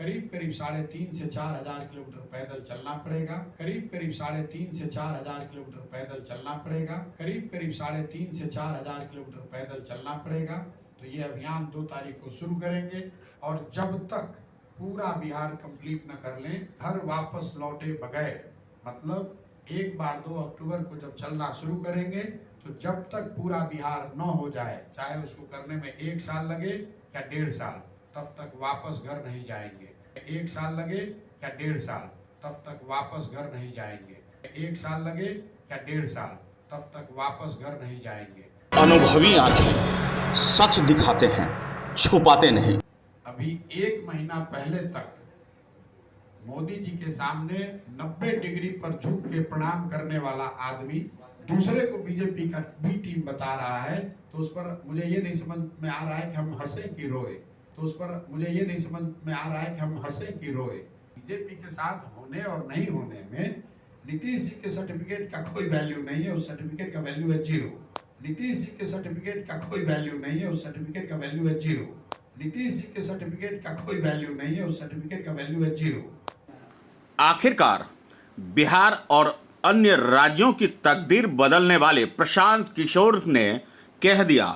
करीब करीब 3.5 से 4 हजार किलोमीटर पैदल चलना पड़ेगा। करीब करीब 3.5 से 4 हजार किलोमीटर पैदल चलना पड़ेगा। करीब करीब 3.5 से 4 हजार किलोमीटर पैदल चलना पड़ेगा। तो ये अभियान 2 तारीख को शुरू करेंगे और जब तक पूरा बिहार कंप्लीट न कर लें, घर वापस लौटे बगैर, मतलब एक बार 2 अक्टूबर को जब चलना शुरू करेंगे तो जब तक पूरा बिहार न हो जाए, चाहे उसको करने में 1 साल लगे या 1.5 साल, तब तक वापस घर नहीं जाएंगे। 1 साल लगे या 1.5 साल, तब तक वापस घर नहीं जाएंगे। 1 साल लगे या 1.5 साल, तब तक वापस घर नहीं जाएंगे। अनुभवी आंखें सच दिखाते हैं, छुपाते नहीं। अभी 1 महीना पहले तक मोदी जी के सामने 90 डिग्री पर झुक के प्रणाम करने वाला आदमी दूसरे को बीजेपी का बी टीम बता रहा है, तो उस पर मुझे ये नहीं समझ में आ रहा है कि हम हंसे कि रोए। तो उस पर मुझे ये नहीं समझ में आ रहा है कि हम हंसे कि रोए। बीजेपी के साथ होने और नहीं होने में नीतीश जी के सर्टिफिकेट का कोई वैल्यू नहीं है, उस सर्टिफिकेट का वैल्यू है 0। नीतीश जी के सर्टिफिकेट का कोई वैल्यू नहीं है, उस सर्टिफिकेट का वैल्यू है 0। नीतीश जी के सर्टिफिकेट का कोई वैल्यू नहीं है, उस सर्टिफिकेट का वैल्यू है 0। आखिरकार बिहार और अन्य राज्यों की तकदीर बदलने वाले प्रशांत किशोर ने कह दिया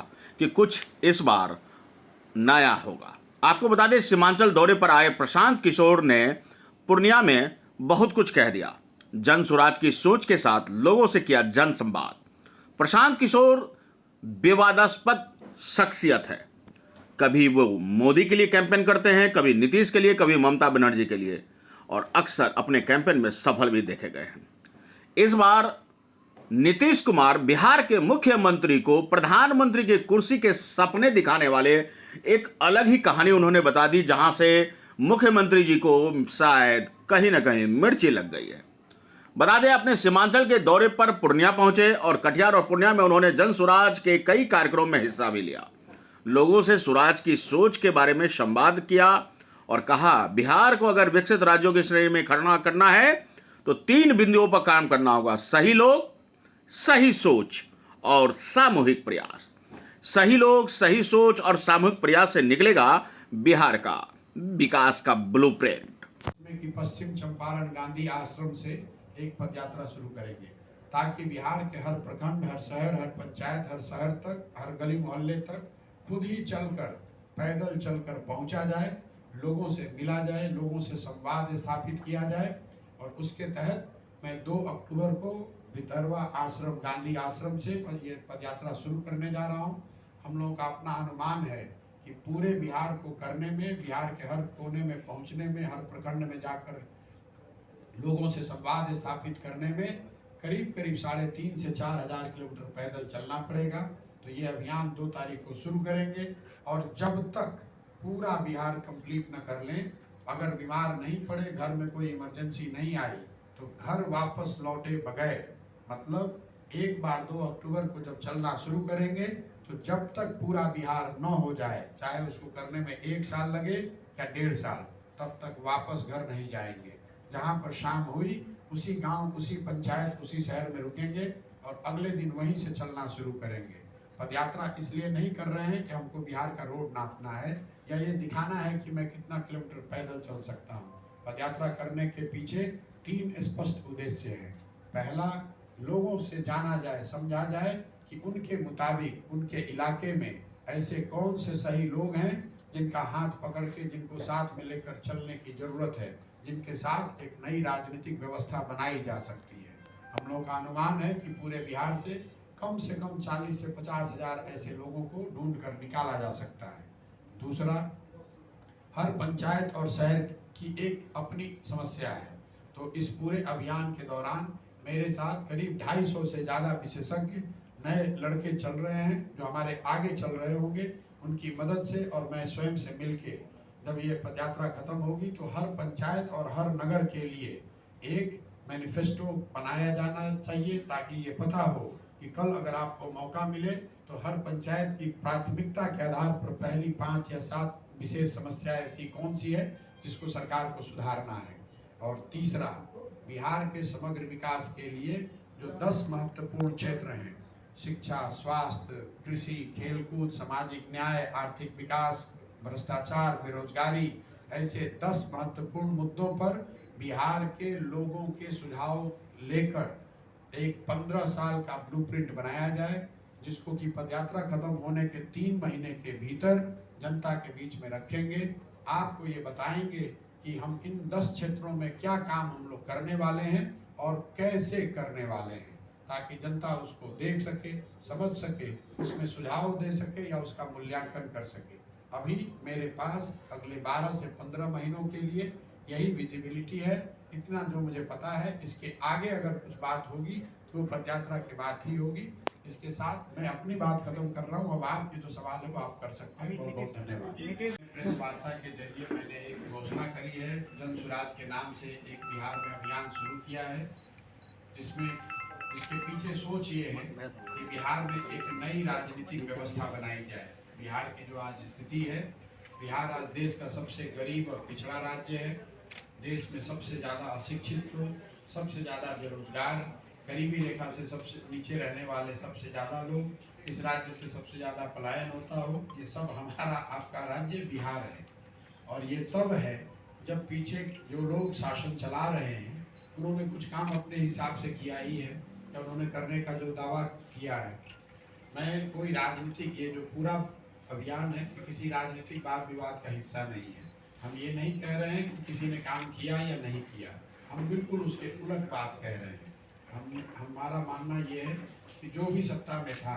कि कुछ इस बार नया होगा। आपको बता दें, सीमांचल दौरे पर आए प्रशांत किशोर ने पूर्णिया में बहुत कुछ कह दिया। जन सुराज की सोच के साथ लोगों से किया जन संवाद। प्रशांत किशोर विवादास्पद शख्सियत है। कभी वो मोदी के लिए कैंपेन करते हैं, कभी नीतीश के लिए, कभी ममता बनर्जी के लिए, और अक्सर अपने कैंपेन में सफल भी देखे गए हैं। इस बार नीतीश कुमार बिहार के मुख्यमंत्री को प्रधानमंत्री की कुर्सी के सपने दिखाने वाले एक अलग ही कहानी उन्होंने बता दी, जहां से मुख्यमंत्री जी को शायद कहीं ना कहीं मिर्ची लग गई है। बता दें, अपने सीमांचल के दौरे पर पूर्णिया पहुंचे और कटिहार और पूर्णिया में उन्होंने जन सुराज के कई कार्यक्रमों में हिस्सा भी लिया। लोगों से सुराज की सोच के बारे में संवाद किया और कहा, बिहार को अगर विकसित राज्यों की श्रेणी में खड़ा करना है तो 3 बिंदुओं पर काम करना होगा: सही लोग, सही सोच और सामूहिक प्रयास। सही लोग, सही सोच और सामूहिक प्रयास से निकलेगा बिहार का विकास का ब्लूप्रिंट। कि पश्चिम चंपारण गांधी आश्रम से एक पद यात्रा शुरू करेंगे ताकि बिहार के हर प्रखंड, हर शहर, हर पंचायत, हर शहर तक, हर गली मोहल्ले तक खुद ही चलकर, पैदल चलकर पहुंचा जाए, लोगों से मिला जाए, लोगों से संवाद स्थापित किया जाए। और उसके तहत मैं 2 अक्टूबर को भितरवा आश्रम, गांधी आश्रम से ये पदयात्रा शुरू करने जा रहा हूँ। हम लोगों का अपना अनुमान है कि पूरे बिहार को करने में, बिहार के हर कोने में पहुँचने में, हर प्रखंड में जाकर लोगों से संवाद स्थापित करने में करीब करीब 3.5 से 4 हजार किलोमीटर पैदल चलना पड़ेगा। तो ये अभियान 2 तारीख को शुरू करेंगे और जब तक पूरा बिहार कंप्लीट न कर लें, अगर बीमार नहीं पड़े, घर में कोई इमरजेंसी नहीं आई, तो घर वापस लौटे बगैर, मतलब एक बार 2 अक्टूबर को जब चलना शुरू करेंगे तो जब तक पूरा बिहार न हो जाए, चाहे उसको करने में 1 साल लगे या 1.5 साल, तब तक वापस घर नहीं जाएंगे। जहाँ पर शाम हुई उसी गांव, उसी पंचायत, उसी शहर में रुकेंगे और अगले दिन वहीं से चलना शुरू करेंगे। पदयात्रा इसलिए नहीं कर रहे हैं कि हमको बिहार का रोड नापना है या ये दिखाना है कि मैं कितना किलोमीटर पैदल चल सकता हूँ। पदयात्रा करने के पीछे 3 स्पष्ट उद्देश्य हैं। पहला, लोगों से जाना जाए, समझा जाए कि उनके मुताबिक उनके इलाके में ऐसे कौन से सही लोग हैं जिनका हाथ पकड़ के, जिनको साथ में लेकर चलने की जरूरत है, जिनके साथ एक नई राजनीतिक व्यवस्था बनाई जा सकती है। हम लोग का अनुमान है कि पूरे बिहार से कम 40 से 50 हजार ऐसे लोगों को ढूंढ कर निकाला जा सकता है। दूसरा, हर पंचायत और शहर की एक अपनी समस्या है, तो इस पूरे अभियान के दौरान मेरे साथ करीब 250 से ज़्यादा विशेषज्ञ नए लड़के चल रहे हैं जो हमारे आगे चल रहे होंगे। उनकी मदद से और मैं स्वयं से मिलके जब ये पदयात्रा खत्म होगी तो हर पंचायत और हर नगर के लिए एक मैनिफेस्टो बनाया जाना चाहिए, ताकि ये पता हो कि कल अगर आपको मौका मिले तो हर पंचायत की प्राथमिकता के आधार पर पहली 5 या 7 विशेष समस्या ऐसी कौन सी है जिसको सरकार को सुधारना है। और तीसरा, बिहार के समग्र विकास के लिए जो 10 महत्वपूर्ण क्षेत्र हैं, शिक्षा, स्वास्थ्य, कृषि, खेलकूद, सामाजिक न्याय, आर्थिक विकास, भ्रष्टाचार, बेरोजगारी, ऐसे 10 महत्वपूर्ण मुद्दों पर बिहार के लोगों के सुझाव लेकर एक 15 साल का ब्लूप्रिंट बनाया जाए, जिसको कि पदयात्रा खत्म होने के 3 महीने के भीतर जनता के बीच में रखेंगे। आपको ये बताएंगे कि हम इन 10 क्षेत्रों में क्या काम हम लोग करने वाले हैं और कैसे करने वाले हैं, ताकि जनता उसको देख सके, समझ सके, उसमें सुझाव दे सके या उसका मूल्यांकन कर सके। अभी मेरे पास अगले 12 से 15 महीनों के लिए यही विजिबिलिटी है। इतना जो मुझे पता है, इसके आगे अगर कुछ बात होगी तो पदयात्रा के बाद ही होगी। इसके साथ मैं अपनी बात खत्म कर रहा हूँ। अब आपके जो सवाल है वो आप कर सकते हैं। बहुत बहुत धन्यवाद। प्रेस वार्ता के जरिए मैंने एक घोषणा करी है, जन सुराज के नाम से एक बिहार में अभियान शुरू किया है, जिसके पीछे सोच ये है कि बिहार में एक नई राजनीतिक व्यवस्था बनाई जाए। बिहार की जो आज स्थिति है, बिहार आज देश का सबसे गरीब और पिछड़ा राज्य है। देश में सबसे ज़्यादा अशिक्षित लोग, सबसे ज़्यादा बेरोजगार, गरीबी रेखा से सबसे नीचे रहने वाले सबसे ज़्यादा लोग, इस राज्य से सबसे ज़्यादा पलायन होता हो, ये सब हमारा आपका राज्य बिहार है। और ये तब है जब पीछे जो लोग शासन चला रहे हैं उन्होंने कुछ काम अपने हिसाब से किया ही है, या उन्होंने करने का जो दावा किया है। मैं कोई राजनीतिक, ये जो पूरा अभियान है, किसी राजनीतिक वाद विवाद का हिस्सा नहीं है। हम ये नहीं कह रहे हैं कि किसी ने काम किया या नहीं किया, हम बिल्कुल उसके उलट बात कह रहे हैं। हमारा मानना ये है कि जो भी सत्ता में था,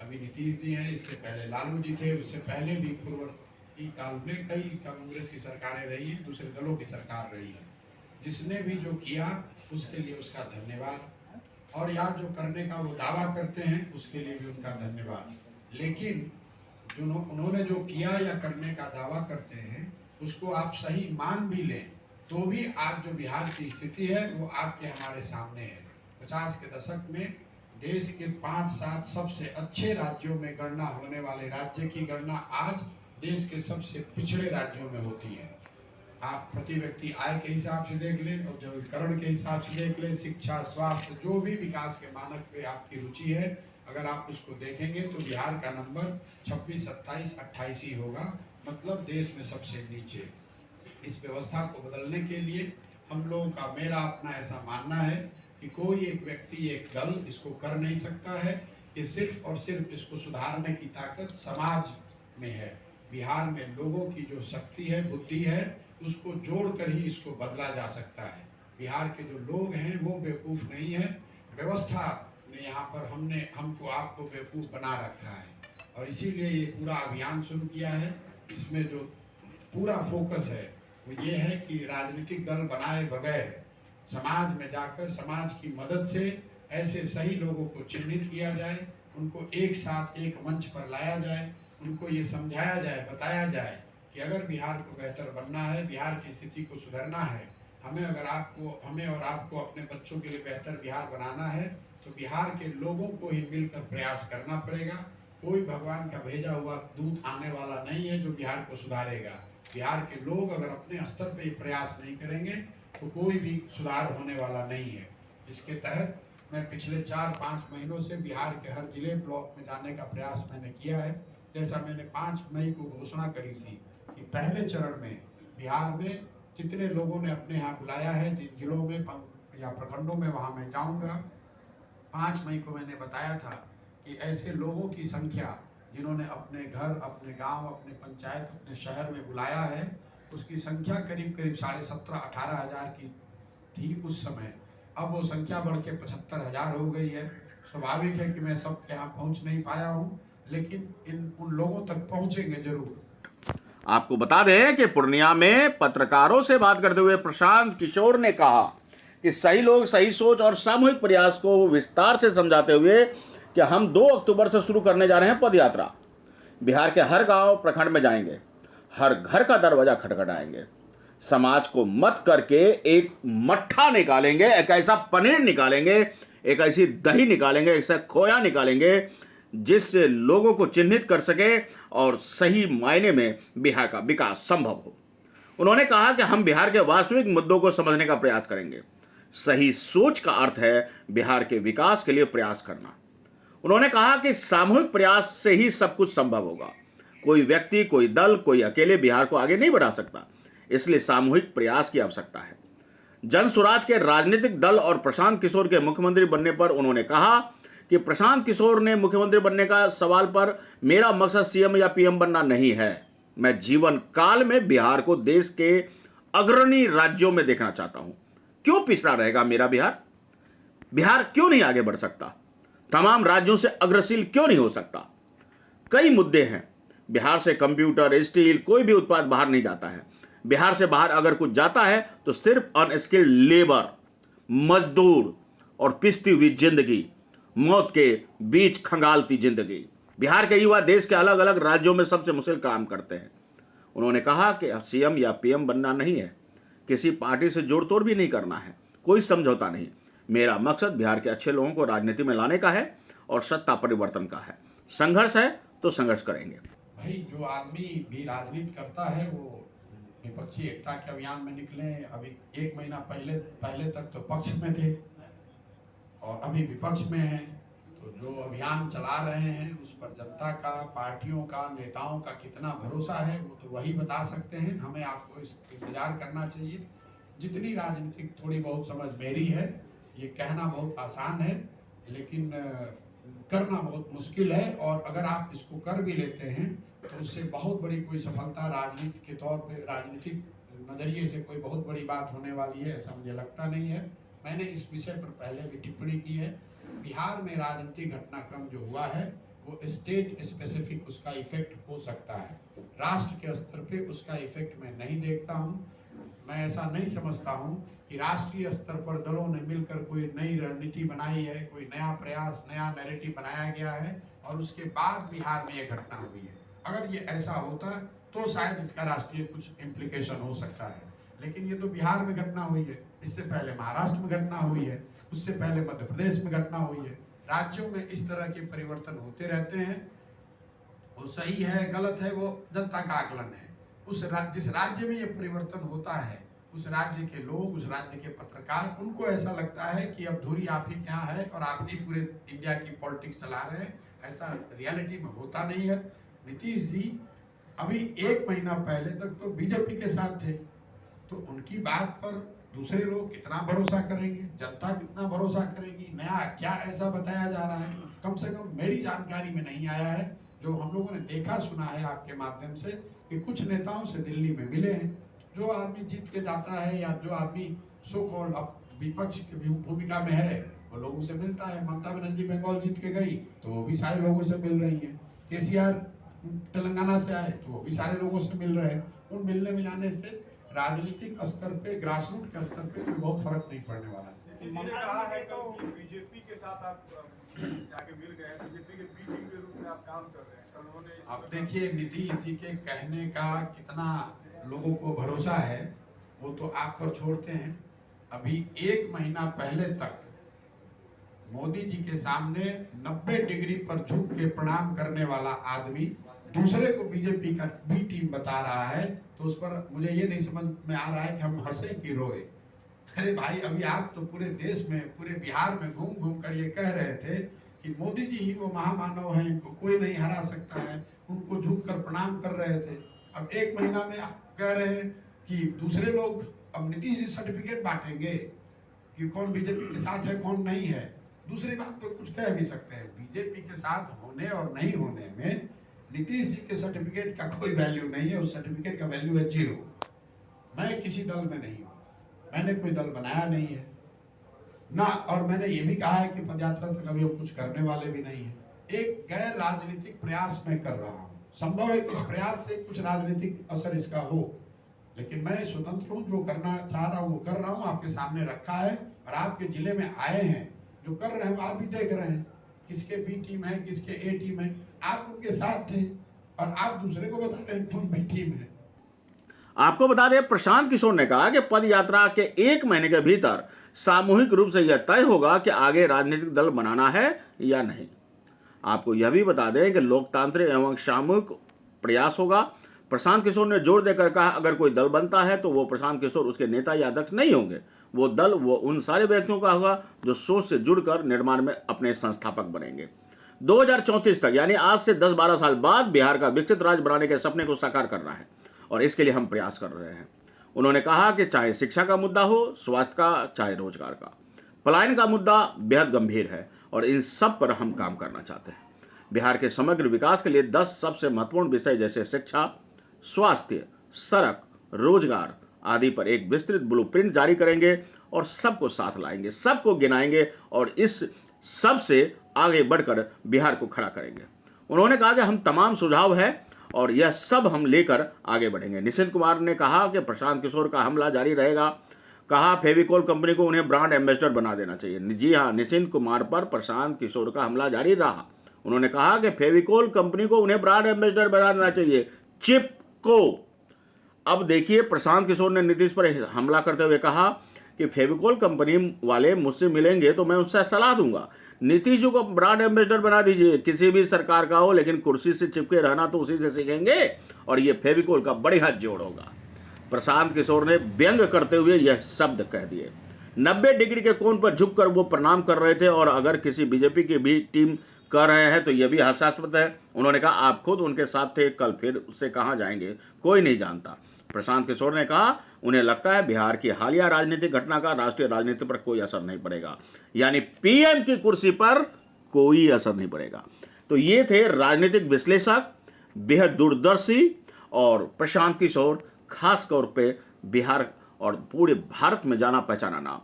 अभी नीतीश जी हैं, इससे पहले लालू जी थे, उससे पहले भी पूर्ववर्ती काल में कई कांग्रेस की सरकारें रही हैं, दूसरे दलों की सरकार रही है। जिसने भी जो किया उसके लिए उसका धन्यवाद, और या जो करने का वो दावा करते हैं उसके लिए भी उनका धन्यवाद। लेकिन जो उन्होंने जो किया या करने का दावा करते हैं उसको आप सही मान भी लें तो भी आज जो बिहार की स्थिति है वो आपके हमारे सामने है। 50 के दशक में देश के 5-7 सबसे अच्छे राज्यों में गणना होने वाले राज्य की गणना आज देश के सबसे पिछड़े राज्यों में होती है। आप प्रति व्यक्ति आय के हिसाब से देख लें, औद्योगिकरण के हिसाब से देख लें, शिक्षा, स्वास्थ्य, जो भी विकास के मानक पे आपकी रुचि है, अगर आप उसको देखेंगे तो बिहार का नंबर 26, 27, 28 ही होगा, मतलब देश में सबसे नीचे। इस व्यवस्था को बदलने के लिए हम लोगों का, मेरा अपना ऐसा मानना है कि कोई एक व्यक्ति, एक दल इसको कर नहीं सकता है। ये सिर्फ और सिर्फ इसको सुधारने की ताकत समाज में है। बिहार में लोगों की जो शक्ति है, बुद्धि है, उसको जोड़कर ही इसको बदला जा सकता है। बिहार के जो लोग हैं वो बेवकूफ़ नहीं है, व्यवस्था ने यहाँ पर हमको आपको बेवकूफ़ बना रखा है। और इसीलिए ये पूरा अभियान शुरू किया है। इसमें जो पूरा फोकस है वो ये है कि राजनीतिक दल बनाए बगैर समाज में जाकर समाज की मदद से ऐसे सही लोगों को चिन्हित किया जाए, उनको एक साथ एक मंच पर लाया जाए, उनको ये समझाया जाए, बताया जाए कि अगर बिहार को बेहतर बनना है, बिहार की स्थिति को सुधारना है, हमें और आपको अपने बच्चों के लिए बेहतर बिहार बनाना है, तो बिहार के लोगों को ही मिलकर प्रयास करना पड़ेगा। कोई भगवान का भेजा हुआ दूत आने वाला नहीं है जो बिहार को सुधारेगा। बिहार के लोग अगर अपने स्तर पर प्रयास नहीं करेंगे तो कोई भी सुधार होने वाला नहीं है। इसके तहत मैं पिछले 4-5 महीनों से बिहार के हर जिले, ब्लॉक में जाने का प्रयास मैंने किया है। जैसा मैंने 5 मई को घोषणा करी थी कि पहले चरण में बिहार में कितने लोगों ने अपने यहाँ बुलाया है, जिन जिलों में या प्रखंडों में, वहाँ मैं जाऊँगा। 5 मई को मैंने बताया था कि ऐसे लोगों की संख्या जिन्होंने अपने घर, अपने गांव, अपने पंचायत, अपने शहर में बुलाया है, उसकी संख्या करीब 17-18 हज़ार की थी उस समय। अब वो संख्या बढ़ के 75,000 हो गई है। स्वाभाविक है कि मैं सब यहाँ पहुँच नहीं पाया हूँ, लेकिन उन लोगों तक पहुँचेंगे जरूर। आपको बता दें कि पूर्णिया में पत्रकारों से बात करते हुए प्रशांत किशोर ने कहा कि सही लोग, सही सोच और सामूहिक प्रयास को विस्तार से समझाते हुए कि हम 2 अक्टूबर से शुरू करने जा रहे हैं पदयात्रा। बिहार के हर गांव, प्रखंड में जाएंगे, हर घर का दरवाजा खटखटाएंगे, समाज को मत करके एक मट्ठा निकालेंगे, एक ऐसा पनीर निकालेंगे, एक ऐसी दही निकालेंगे, ऐसा खोया निकालेंगे जिससे लोगों को चिन्हित कर सके और सही मायने में बिहार का विकास संभव हो। उन्होंने कहा कि हम बिहार के वास्तविक मुद्दों को समझने का प्रयास करेंगे। सही सोच का अर्थ है बिहार के विकास के लिए प्रयास करना। उन्होंने कहा कि सामूहिक प्रयास से ही सब कुछ संभव होगा। कोई व्यक्ति, कोई दल, कोई अकेले बिहार को आगे नहीं बढ़ा सकता। इसलिए सामूहिक प्रयास की आवश्यकता है। जन स्वराज के राजनीतिक दल और प्रशांत किशोर के मुख्यमंत्री बनने पर उन्होंने कहा कि प्रशांत किशोर ने मुख्यमंत्री बनने का सवाल पर मेरा मकसद सीएम या पीएम बनना नहीं है। मैं जीवन काल में बिहार को देश के अग्रणी राज्यों में देखना चाहता हूं। क्यों पिछड़ा रहेगा मेरा बिहार? बिहार क्यों नहीं आगे बढ़ सकता? तमाम राज्यों से अग्रशील क्यों नहीं हो सकता? कई मुद्दे हैं। बिहार से कंप्यूटर, स्टील, कोई भी उत्पाद बाहर नहीं जाता है। बिहार से बाहर अगर कुछ जाता है तो सिर्फ अनस्किल्ड लेबर, मजदूर और पिसती हुई जिंदगी, मौत के बीच खंगालती जिंदगी। बिहार के युवा देश के अलग अलग राज्यों में सबसे मुश्किल काम करते हैं। उन्होंने कहा कि अब सीएम या पीएम बनना नहीं है, किसी पार्टी से जोड़ तोड़ भी नहीं करना है, कोई समझौता नहीं। मेरा मकसद बिहार के अच्छे लोगों को राजनीति में लाने का है और सत्ता परिवर्तन का है। संघर्ष है तो संघर्ष करेंगे। भाई, जो आदमी भी राजनीति करता है वो विपक्षी एकता के अभियान में निकले। अभी 1 महीना पहले तक तो पक्ष में थे और अभी विपक्ष में हैं। तो जो अभियान चला रहे हैं उस पर जनता का, पार्टियों का, नेताओं का कितना भरोसा है वो तो वही बता सकते हैं। हमें आपको इस इंतजार करना चाहिए। जितनी राजनीतिक थोड़ी बहुत समझ मेरी है, ये कहना बहुत आसान है लेकिन करना बहुत मुश्किल है। और अगर आप इसको कर भी लेते हैं तो उससे बहुत बड़ी कोई सफलता राजनीति के तौर पे, राजनीतिक नजरिए से कोई बहुत बड़ी बात होने वाली है, ऐसा मुझे लगता नहीं है। मैंने इस विषय पर पहले भी टिप्पणी की है। बिहार में राजनीतिक घटनाक्रम जो हुआ है वो स्टेट स्पेसिफिक उसका इफेक्ट हो सकता है, राष्ट्र के स्तर पे उसका इफेक्ट मैं नहीं देखता हूँ। मैं ऐसा नहीं समझता हूँ कि राष्ट्रीय स्तर पर दलों ने मिलकर कोई नई रणनीति बनाई है, कोई नया प्रयास, नया नैरेटिव बनाया गया है और उसके बाद बिहार में ये घटना हुई है। अगर ये ऐसा होता तो शायद इसका राष्ट्रीय कुछ इम्प्लीकेशन हो सकता है, लेकिन ये तो बिहार में घटना हुई है। इससे पहले महाराष्ट्र में घटना हुई है, उससे पहले मध्य प्रदेश में घटना हुई है। राज्यों में इस तरह के परिवर्तन होते रहते हैं। वो सही है गलत है वो जनता का आकलन है। जिस राज्य में ये परिवर्तन होता है उस राज्य के लोग, उस राज्य के पत्रकार, उनको ऐसा लगता है कि अब धुरी आप ही के यहाँ है और आप ही पूरे इंडिया की पॉलिटिक्स चला रहे हैं। ऐसा रियलिटी में होता नहीं है। नीतीश जी अभी 1 महीना पहले तक तो बीजेपी के साथ थे, तो उनकी बात पर दूसरे लोग कितना भरोसा करेंगे, जनता कितना भरोसा करेगी? नया क्या ऐसा बताया जा रहा है? कम से कम मेरी जानकारी में नहीं आया है। जो हम लोगों ने देखा सुना है आपके माध्यम से कि कुछ नेताओं से दिल्ली में मिले हैं। जो आदमी जीत के जाता है या जो आदमी सो कॉल्ड विपक्ष की भूमिका में है वो लोगों से मिलता है। ममता बनर्जी बंगाल जीत के गई तो वो भी सारे लोगों से मिल रही है। केसीआर तेलंगाना से आए तो वो भी सारे लोगों से मिल रहे हैं। उन मिलने मिलाने से राजनीतिक स्तर पे, ग्रासरूट के स्तर पे कोई बहुत फर्क नहीं पड़ने वाला है। उन्होंने कहा है कि बीजेपी के साथ आप जाके मिल गए हैं, बीजेपी के बी टीम के रूप में आप काम कर रहे हैं। कल उन्होंने अब देखिए नीतीश जी के कहने का कितना लोगों को भरोसा है वो तो आप पर छोड़ते हैं। अभी 1 महीना पहले तक मोदी जी के सामने 90 डिग्री पर झुक के प्रणाम करने वाला आदमी दूसरे को बीजेपी का बी टीम बता रहा है, तो उस पर मुझे ये नहीं समझ में आ रहा है कि हम हंसे कि रोए। अरे भाई, अभी आप तो पूरे देश में, पूरे बिहार में घूम घूम कर ये कह रहे थे कि मोदी जी ही वो महामानव हैं, इनको कोई नहीं हरा सकता है, उनको झुक कर प्रणाम कर रहे थे। अब 1 महीना में आप कह रहे हैं कि दूसरे लोग अब नीतीश जी सर्टिफिकेट बांटेंगे कि कौन बीजेपी के साथ है कौन नहीं है। दूसरी बात तो कुछ कह भी सकते हैं, बीजेपी के साथ होने और नहीं होने में नीतीश जी के सर्टिफिकेट का कोई वैल्यू नहीं है। उस सर्टिफिकेट का वैल्यू है 0। मैं किसी दल में नहीं हूँ, मैंने कोई दल बनाया नहीं है ना, और मैंने ये भी कहा है कि पदयात्रा तक अभी हम कुछ करने वाले भी नहीं है। एक गैर राजनीतिक प्रयास मैं कर रहा हूँ। संभव है कि इस प्रयास से कुछ राजनीतिक असर इसका हो, लेकिन मैं स्वतंत्र हूँ। जो करना चाह रहा हूँ वो कर रहा हूँ, आपके सामने रखा है। और आपके जिले में आए हैं जो कर रहे हैं, आप भी देख रहे हैं किसके बी टीम है, किसके ए टीम है। आप उनके साथ थे और आप दूसरे को बता रहे हैं कौन बी टीम है। आपको बता दें, प्रशांत किशोर ने कहा कि पद यात्रा के 1 महीने के भीतर सामूहिक रूप से यह तय होगा कि आगे राजनीतिक दल बनाना है या नहीं। आपको यह भी बता दें कि लोकतांत्रिक एवं सामूहिक प्रयास होगा। प्रशांत किशोर ने जोर देकर कहा, अगर कोई दल बनता है तो वो प्रशांत किशोर उसके नेता या अध्यक्ष नहीं होंगे। वो दल वो उन सारे व्यक्तियों का होगा जो सोच से जुड़कर निर्माण में अपने संस्थापक बनेंगे। 2034 तक यानी आज से 10-12 साल बाद बिहार का विकसित राज्य बनाने के सपने को साकार करना है और इसके लिए हम प्रयास कर रहे हैं। उन्होंने कहा कि चाहे शिक्षा का मुद्दा हो, स्वास्थ्य का, चाहे रोजगार का, पलायन का मुद्दा बेहद गंभीर है और इन सब पर हम काम करना चाहते हैं। बिहार के समग्र विकास के लिए 10 सबसे महत्वपूर्ण विषय जैसे शिक्षा, स्वास्थ्य, सड़क, रोजगार आदि पर एक विस्तृत ब्लूप्रिंट जारी करेंगे और सबको साथ लाएंगे, सबको गिनाएंगे और इस सब से आगे बढ़कर बिहार को खड़ा करेंगे। उन्होंने कहा कि हम तमाम सुझाव है और यह सब हम लेकर आगे बढ़ेंगे। निशिंत कुमार ने कहा कि प्रशांत किशोर का हमला जारी रहेगा। कहा फेविकोल कंपनी को उन्हें ब्रांड एम्बेसडर बना देना चाहिए। जी हाँ, निशिंत कुमार पर प्रशांत किशोर का हमला जारी रहा। उन्होंने कहा कि फेविकोल कंपनी को उन्हें ब्रांड एम्बेसडर बना देना चाहिए, चिप को। अब देखिए, प्रशांत किशोर ने नीतीश पर हमला करते हुए कहा कि फेविकोल कंपनी वाले मुझसे मिलेंगे तो मैं उनसे सलाह दूंगा, नीतीश जी को ब्रांड एम्बेसडर बना दीजिए, किसी भी सरकार का हो, लेकिन कुर्सी से चिपके रहना तो उसी से सीखेंगे और ये फेविकोल का बढ़िया जोड़ होगा। प्रशांत किशोर ने व्यंग करते हुए यह शब्द कह दिए। 90 डिग्री के कोण पर झुककर वो प्रणाम कर रहे थे और अगर किसी बीजेपी की भी टीम कर रहे हैं तो यह भी हास्यास्पद है। उन्होंने कहा आप खुद उनके साथ थे, कल फिर उससे कहां जाएंगे कोई नहीं जानता। प्रशांत किशोर ने कहा उन्हें लगता है बिहार की हालिया राजनीतिक घटना का राष्ट्रीय राजनीति पर कोई असर नहीं पड़ेगा, यानी पीएम की कुर्सी पर कोई असर नहीं पड़ेगा। तो ये थे राजनीतिक विश्लेषक, बेहद दूरदर्शी और प्रशांत किशोर, खास तौर पे बिहार और पूरे भारत में जाना पहचाना नाम।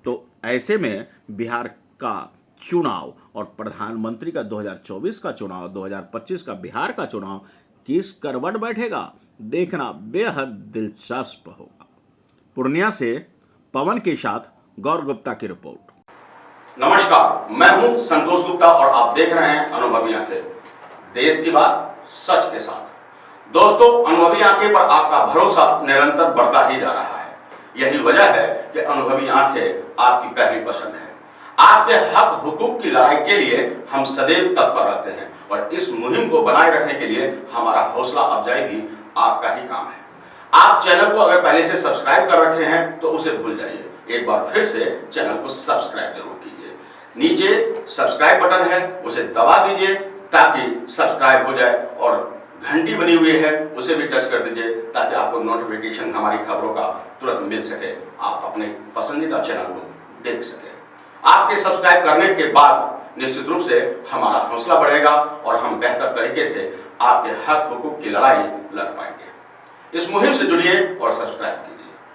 तो ऐसे में बिहार का चुनाव और प्रधानमंत्री का 2024 का चुनाव, 2025 का बिहार का चुनाव किस करवट बैठेगा, देखना बेहद दिलचस्प होगा। पूर्णिया से पवन के साथ गौर गुप्ता की रिपोर्ट। नमस्कार, मैं हूं संतोष गुप्ता और आप देख रहे हैं अनुभवी आंखें, देश की बात सच के साथ। दोस्तों, अनुभवी आंखें पर आपका भरोसा निरंतर बढ़ता ही जा रहा है। यही वजह है कि अनुभवी आंखें आपकी पहली पसंद है। आपके हक हुकूक की लड़ाई के लिए हम सदैव तत्पर रहते हैं और इस मुहिम को बनाए रखने के लिए हमारा हौसला अफजाई भी आपका ही काम है। आप चैनल को अगर पहले से सब्सक्राइब कर रखे हैं तो उसे भूल जाइए, एक बार फिर से चैनल को सब्सक्राइब जरूर कीजिए। नीचे सब्सक्राइब बटन है, उसे दबा दीजिए ताकि सब्सक्राइब हो जाए और घंटी बनी हुई है उसे भी टच कर दीजिए ताकि आपको नोटिफिकेशन हमारी खबरों का तुरंत मिल सके, आप अपने पसंदीदा चैनल को देख सके। आपके सब्सक्राइब करने के बाद निश्चित रूप से हमारा हौसला बढ़ेगा और हम बेहतर तरीके से आपके हक हुकूक की लड़ाई लड़ पाएंगे। इस मुहिम से जुड़िए और सब्सक्राइब कीजिए।